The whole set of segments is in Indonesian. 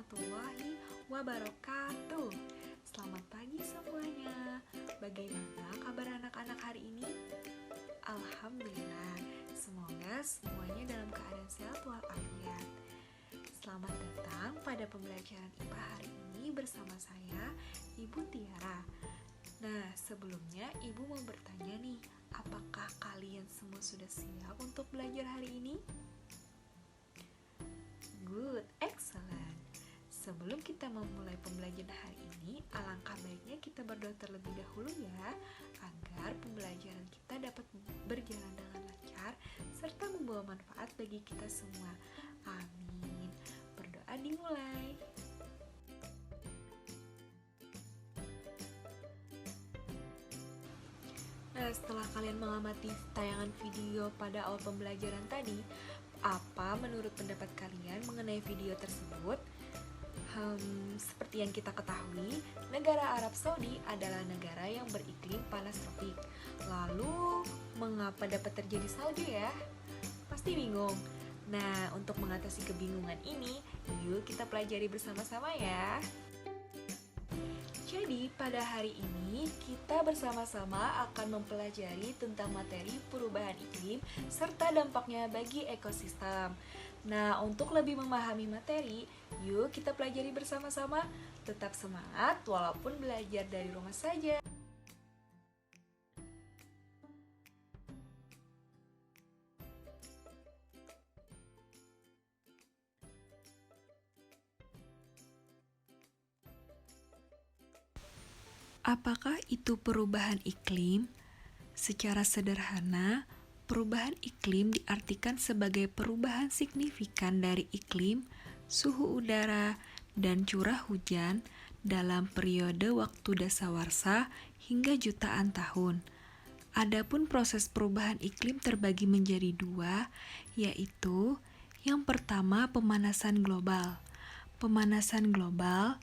warahmatullahi wabarakatuh. Selamat pagi semuanya. Bagaimana kabar anak-anak hari ini? Alhamdulillah, semoga semuanya dalam keadaan sehat walafiat. Selamat datang pada pembelajaran IPA hari ini bersama saya, Ibu Tiara. Nah, sebelumnya Ibu mau bertanya nih, apakah kalian semua sudah siap untuk belajar hari ini? Good, excellent. Sebelum kita memulai pembelajaran hari ini, alangkah baiknya kita berdoa terlebih dahulu ya, agar pembelajaran kita dapat berjalan dengan lancar serta membawa manfaat bagi kita semua. Amin. Berdoa dimulai. Nah, setelah kalian mengamati tayangan video pada awal pembelajaran tadi, apa menurut pendapat kalian mengenai video tersebut? Seperti yang kita ketahui, negara Arab Saudi adalah negara yang beriklim panas tropik. Lalu, mengapa dapat terjadi salju ya? Pasti bingung. Nah, untuk mengatasi kebingungan ini, yuk kita pelajari bersama-sama ya. Jadi, pada hari ini kita bersama-sama akan mempelajari tentang materi perubahan iklim serta dampaknya bagi ekosistem. Nah, untuk lebih memahami materi, yuk kita pelajari bersama-sama. Tetap semangat walaupun belajar dari rumah saja. Apakah itu perubahan iklim? Secara sederhana, perubahan iklim diartikan sebagai perubahan signifikan dari iklim, suhu udara, dan curah hujan dalam periode waktu dasawarsa hingga jutaan tahun. Adapun proses perubahan iklim terbagi menjadi dua, yaitu yang pertama pemanasan global. Pemanasan global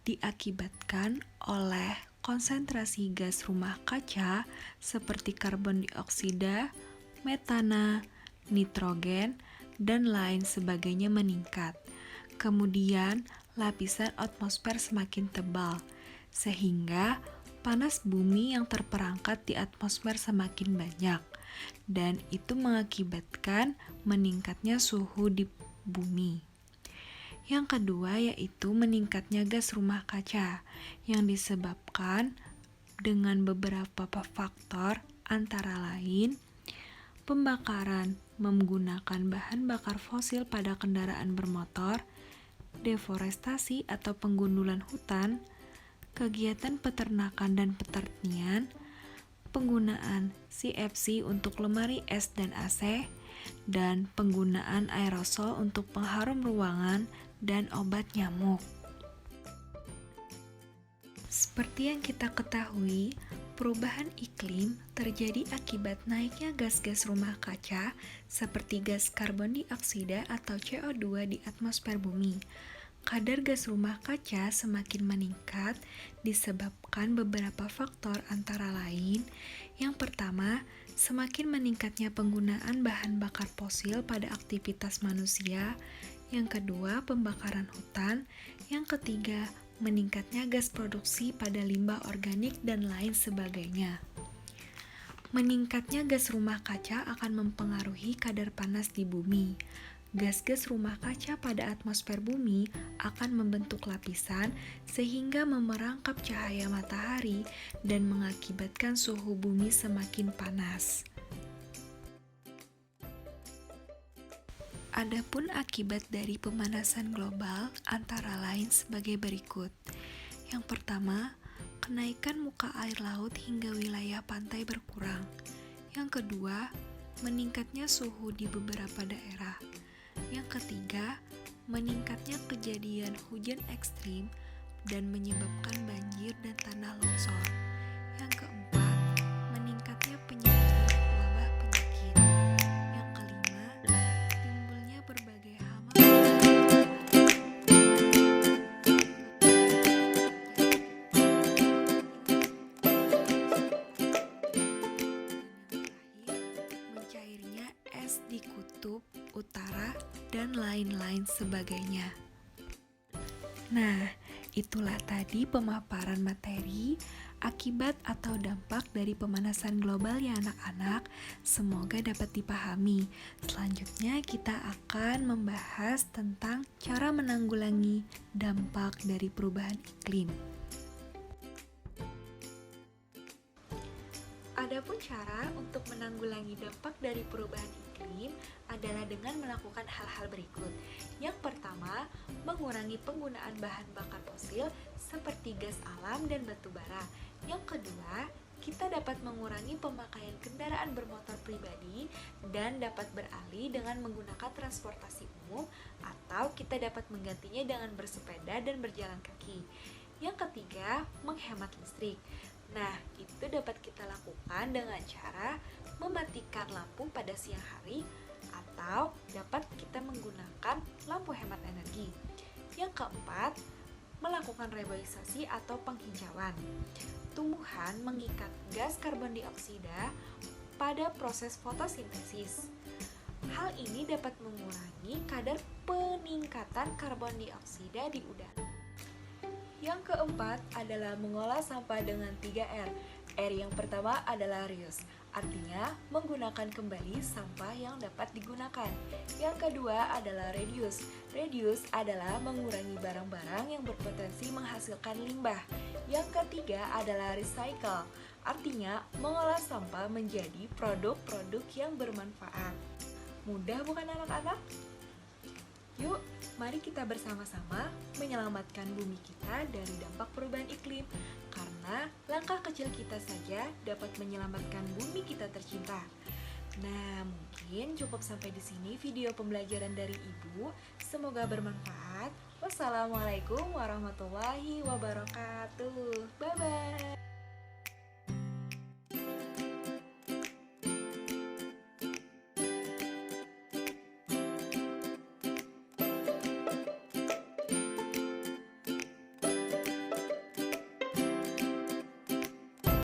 diakibatkan oleh konsentrasi gas rumah kaca seperti karbon dioksida, metana, nitrogen, dan lain sebagainya meningkat. Kemudian, lapisan atmosfer semakin tebal, sehingga panas bumi yang terperangkap di atmosfer semakin banyak, dan itu mengakibatkan meningkatnya suhu di bumi. Yang kedua yaitu meningkatnya gas rumah kaca yang disebabkan dengan beberapa faktor antara lain pembakaran menggunakan bahan bakar fosil pada kendaraan bermotor, deforestasi atau penggundulan hutan, kegiatan peternakan dan pertanian, penggunaan CFC untuk lemari es dan AC, dan penggunaan aerosol untuk pengharum ruangan dan obat nyamuk. Seperti yang kita ketahui, perubahan iklim terjadi akibat naiknya gas-gas rumah kaca seperti gas karbon dioksida atau CO2 di atmosfer bumi. Kadar gas rumah kaca semakin meningkat disebabkan beberapa faktor antara lain. Yang pertama, semakin meningkatnya penggunaan bahan bakar fosil pada aktivitas manusia. Yang kedua, pembakaran hutan. Yang ketiga, meningkatnya gas produksi pada limbah organik dan lain sebagainya. Meningkatnya gas rumah kaca akan mempengaruhi kadar panas di bumi. Gas-gas rumah kaca pada atmosfer bumi akan membentuk lapisan sehingga memerangkap cahaya matahari dan mengakibatkan suhu bumi semakin panas. Adapun akibat dari pemanasan global antara lain sebagai berikut. Yang pertama, kenaikan muka air laut hingga wilayah pantai berkurang. Yang kedua, meningkatnya suhu di beberapa daerah. Yang ketiga, meningkatnya kejadian hujan ekstrim dan menyebabkan banjir dan tanah longsor. Yang keempat, meningkatnya penyebaran wabah penyakit. Yang kelima, timbulnya berbagai hama. Mencairnya es di kutub utara dan lain-lain sebagainya. Nah, itulah tadi pemaparan materi, akibat atau dampak dari pemanasan global ya anak-anak. Semoga dapat dipahami. Selanjutnya kita akan membahas tentang cara menanggulangi dampak dari perubahan iklim. Adapun cara untuk menanggulangi dampak dari perubahan iklim adalah dengan melakukan hal-hal berikut. Yang pertama, mengurangi penggunaan bahan bakar fosil seperti gas alam dan batu bara. Yang kedua, kita dapat mengurangi pemakaian kendaraan bermotor pribadi dan dapat beralih dengan menggunakan transportasi umum, atau kita dapat menggantinya dengan bersepeda dan berjalan kaki. Yang ketiga, menghemat listrik. Nah, itu dapat kita lakukan dengan cara mematikan lampu pada siang hari atau dapat kita menggunakan lampu hemat energi. Yang keempat, melakukan reboisasi atau penghijauan. Tumbuhan mengikat gas karbon dioksida pada proses fotosintesis. Hal ini dapat mengurangi kadar peningkatan karbon dioksida di udara. Yang keempat adalah mengolah sampah dengan 3R. R yang pertama adalah reuse, artinya menggunakan kembali sampah yang dapat digunakan. Yang kedua adalah reduce. Reduce adalah mengurangi barang-barang yang berpotensi menghasilkan limbah. Yang ketiga adalah recycle, artinya mengolah sampah menjadi produk-produk yang bermanfaat. Mudah bukan anak-anak? Yuk, mari kita bersama-sama menyelamatkan bumi kita dari dampak perubahan iklim, karena langkah kecil kita saja dapat menyelamatkan bumi kita tercinta. Nah, mungkin cukup sampai di sini video pembelajaran dari Ibu. Semoga bermanfaat. Wassalamualaikum warahmatullahi wabarakatuh. Bye-bye.